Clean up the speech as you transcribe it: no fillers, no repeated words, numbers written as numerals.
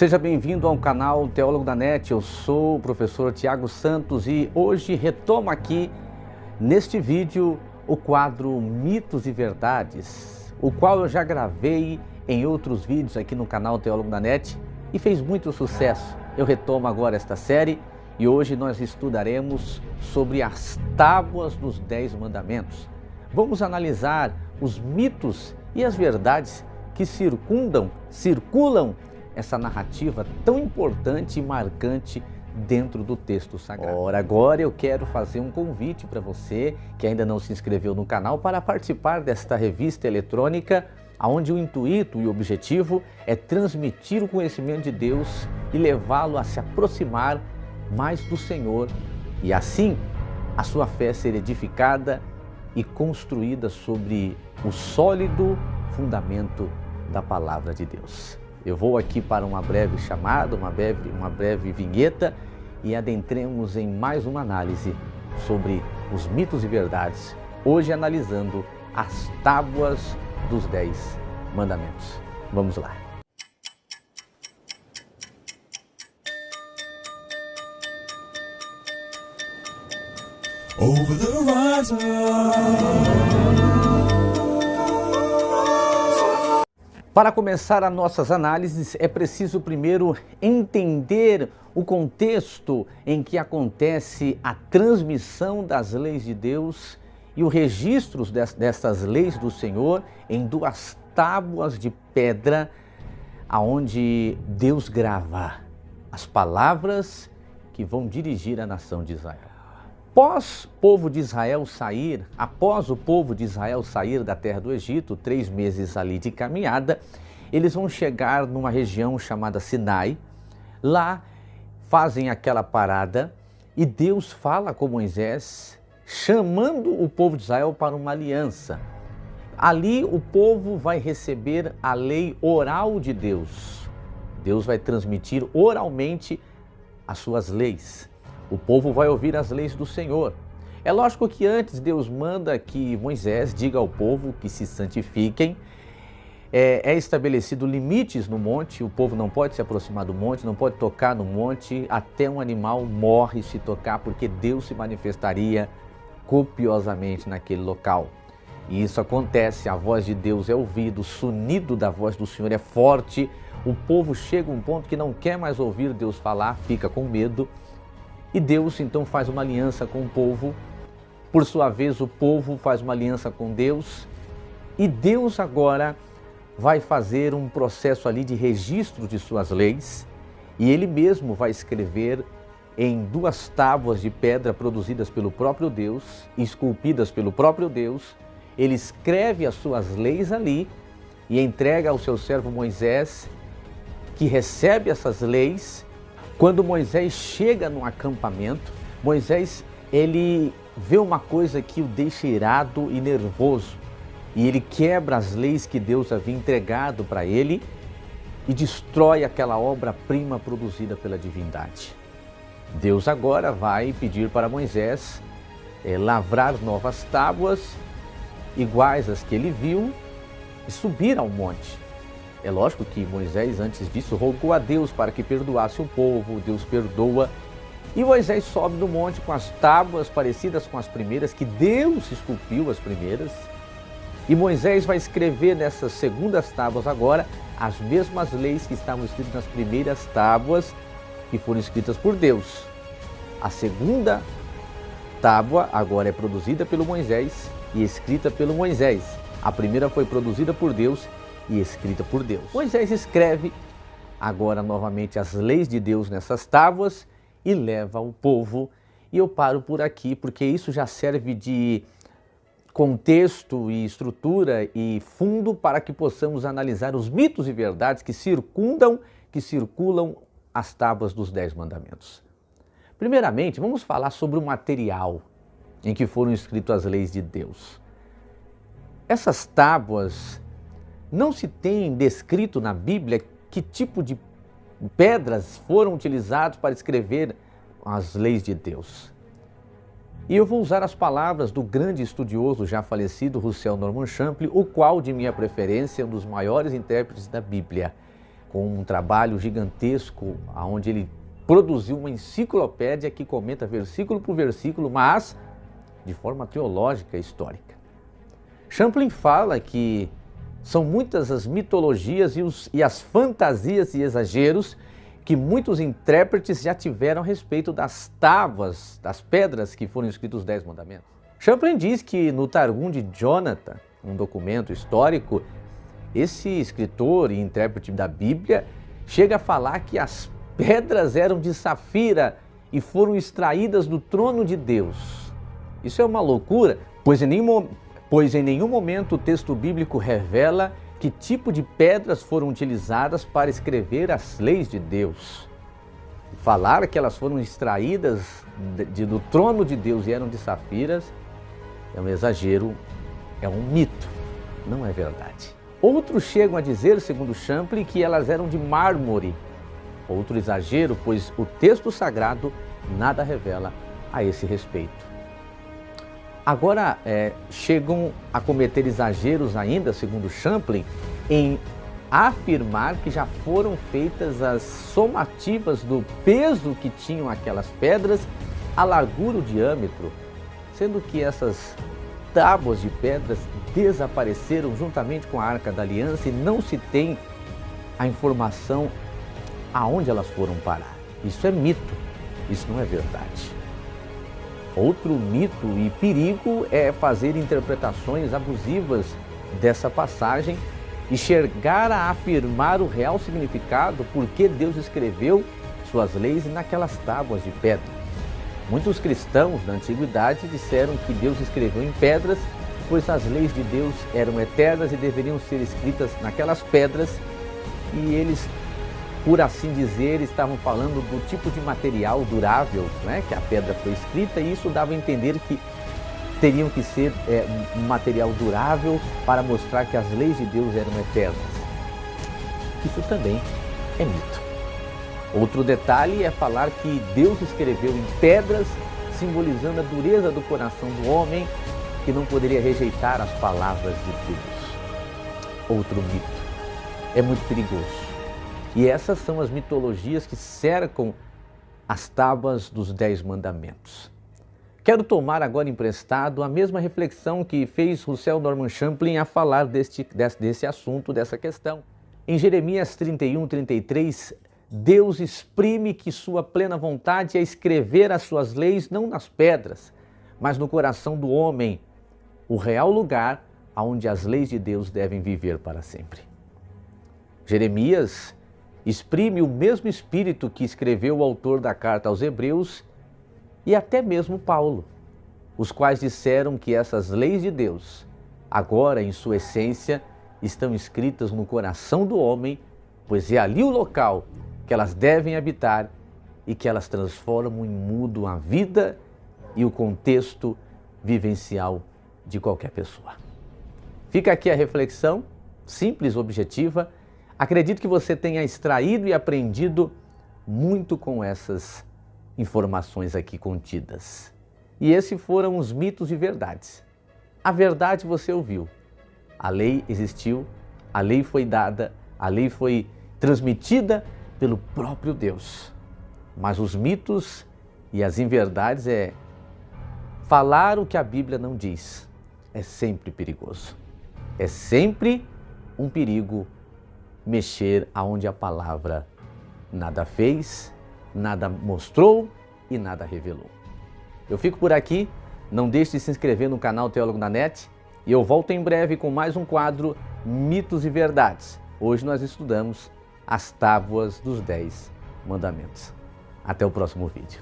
Seja bem-vindo ao canal Teólogo da NET. Eu sou o professor Tiago Santos e hoje retomo aqui neste vídeo o quadro Mitos e Verdades, o qual eu já gravei em outros vídeos aqui no canal Teólogo da NET e fez muito sucesso. Eu retomo agora esta série e hoje nós estudaremos sobre as tábuas dos 10 mandamentos. Vamos analisar os mitos e as verdades que circulam essa narrativa tão importante e marcante dentro do texto sagrado. Ora, agora eu quero fazer um convite para você que ainda não se inscreveu no canal para participar desta revista eletrônica, onde o intuito e o objetivo é transmitir o conhecimento de Deus e levá-lo a se aproximar mais do Senhor e assim a sua fé ser edificada e construída sobre o sólido fundamento da palavra de Deus. Eu vou aqui para uma breve chamada, uma breve vinheta e adentremos em mais uma análise sobre os mitos e verdades, hoje analisando as tábuas dos 10 mandamentos. Vamos lá. Over the horizon. Para começar as nossas análises, é preciso primeiro entender o contexto em que acontece a transmissão das leis de Deus e o registro dessas leis do Senhor em 2 tábuas de pedra, aonde Deus grava as palavras que vão dirigir a nação de Israel. Após o povo de Israel sair da terra do Egito, 3 meses ali de caminhada, eles vão chegar numa região chamada Sinai. Lá fazem aquela parada e Deus fala com Moisés, chamando o povo de Israel para uma aliança. Ali o povo vai receber a lei oral de Deus. Deus vai transmitir oralmente as suas leis. O povo vai ouvir as leis do Senhor. É lógico que antes Deus manda que Moisés diga ao povo que se santifiquem. É estabelecido limites no monte, o povo não pode se aproximar do monte, não pode tocar no monte, até um animal morre se tocar, porque Deus se manifestaria copiosamente naquele local. E isso acontece, a voz de Deus é ouvida, o sonido da voz do Senhor é forte, o povo chega a um ponto que não quer mais ouvir Deus falar, fica com medo. E Deus então faz uma aliança com o povo, por sua vez o povo faz uma aliança com Deus, e Deus agora vai fazer um processo ali de registro de suas leis, e Ele mesmo vai escrever em 2 tábuas de pedra produzidas pelo próprio Deus, esculpidas pelo próprio Deus. Ele escreve as suas leis ali e entrega ao seu servo Moisés, que recebe essas leis. Quando Moisés chega no acampamento, Moisés ele vê uma coisa que o deixa irado e nervoso. E ele quebra as leis que Deus havia entregado para ele e destrói aquela obra-prima produzida pela divindade. Deus agora vai pedir para Moisés lavrar novas tábuas, iguais às que ele viu, e subir ao monte. É lógico que Moisés, antes disso, rogou a Deus para que perdoasse o povo. Deus perdoa. E Moisés sobe no monte com as tábuas parecidas com as primeiras, que Deus esculpiu as primeiras. E Moisés vai escrever nessas segundas tábuas agora as mesmas leis que estavam escritas nas primeiras tábuas, que foram escritas por Deus. A segunda tábua agora é produzida pelo Moisés e escrita pelo Moisés. A primeira foi produzida por Deus e escrita por Deus. Moisés escreve agora novamente as leis de Deus nessas tábuas e leva o povo. E eu paro por aqui porque isso já serve de contexto e estrutura e fundo para que possamos analisar os mitos e verdades que circulam as tábuas dos 10 mandamentos. Primeiramente, vamos falar sobre o material em que foram escritas as leis de Deus. Essas tábuas não se tem descrito na Bíblia que tipo de pedras foram utilizadas para escrever as leis de Deus. E eu vou usar as palavras do grande estudioso já falecido Russell Norman Champlin, o qual, de minha preferência, é um dos maiores intérpretes da Bíblia. com um trabalho gigantesco, onde ele produziu uma enciclopédia que comenta versículo por versículo, mas de forma teológica e histórica. Champlin fala que são muitas as mitologias e as fantasias e exageros que muitos intérpretes já tiveram a respeito das tábuas, das pedras que foram escritos os 10 mandamentos. Champlin diz que no Targum de Jonathan, um documento histórico, esse escritor e intérprete da Bíblia chega a falar que as pedras eram de safira e foram extraídas do trono de Deus. Isso é uma loucura, pois em nenhum momento o texto bíblico revela que tipo de pedras foram utilizadas para escrever as leis de Deus. Falar que elas foram extraídas do trono de Deus e eram de safiras é um exagero, é um mito, não é verdade. Outros chegam a dizer, segundo Champlin, que elas eram de mármore. Outro exagero, pois o texto sagrado nada revela a esse respeito. Agora, chegam a cometer exageros ainda, segundo Champlin, em afirmar que já foram feitas as somativas do peso que tinham aquelas pedras, a largura, o diâmetro, sendo que essas tábuas de pedras desapareceram juntamente com a Arca da Aliança e não se tem a informação aonde elas foram parar. Isso é mito, isso não é verdade. Outro mito e perigo é fazer interpretações abusivas dessa passagem e chegar a afirmar o real significado por que Deus escreveu suas leis naquelas tábuas de pedra. Muitos cristãos da antiguidade disseram que Deus escreveu em pedras, pois as leis de Deus eram eternas e deveriam ser escritas naquelas pedras, e eles, por assim dizer, estavam falando do tipo de material durável, né, que a pedra foi escrita, e isso dava a entender que teriam que ser um material durável para mostrar que as leis de Deus eram eternas. Isso também é mito. Outro detalhe é falar que Deus escreveu em pedras, simbolizando a dureza do coração do homem, que não poderia rejeitar as palavras de Deus. Outro mito. É muito perigoso. E essas são as mitologias que cercam as tábuas dos 10 mandamentos. Quero tomar agora emprestado a mesma reflexão que fez Russell Norman Champlin a falar desse assunto, dessa questão. Em Jeremias 31:33, Deus exprime que sua plena vontade é escrever as suas leis não nas pedras, mas no coração do homem, o real lugar onde as leis de Deus devem viver para sempre. Jeremias exprime o mesmo espírito que escreveu o autor da carta aos Hebreus e até mesmo Paulo, os quais disseram que essas leis de Deus, agora em sua essência, estão escritas no coração do homem, pois é ali o local que elas devem habitar e que elas transformam em mudo a vida e o contexto vivencial de qualquer pessoa. Fica aqui a reflexão, simples, objetiva. Acredito que você tenha extraído e aprendido muito com essas informações aqui contidas. E esses foram os mitos e verdades. A verdade você ouviu. A lei existiu, a lei foi dada, a lei foi transmitida pelo próprio Deus. Mas os mitos e as inverdades é falar o que a Bíblia não diz. É sempre perigoso. É sempre um perigo mexer aonde a palavra nada fez, nada mostrou e nada revelou. Eu fico por aqui, não deixe de se inscrever no canal Teólogo da NET e eu volto em breve com mais um quadro Mitos e Verdades. Hoje nós estudamos as tábuas dos 10 mandamentos. Até o próximo vídeo.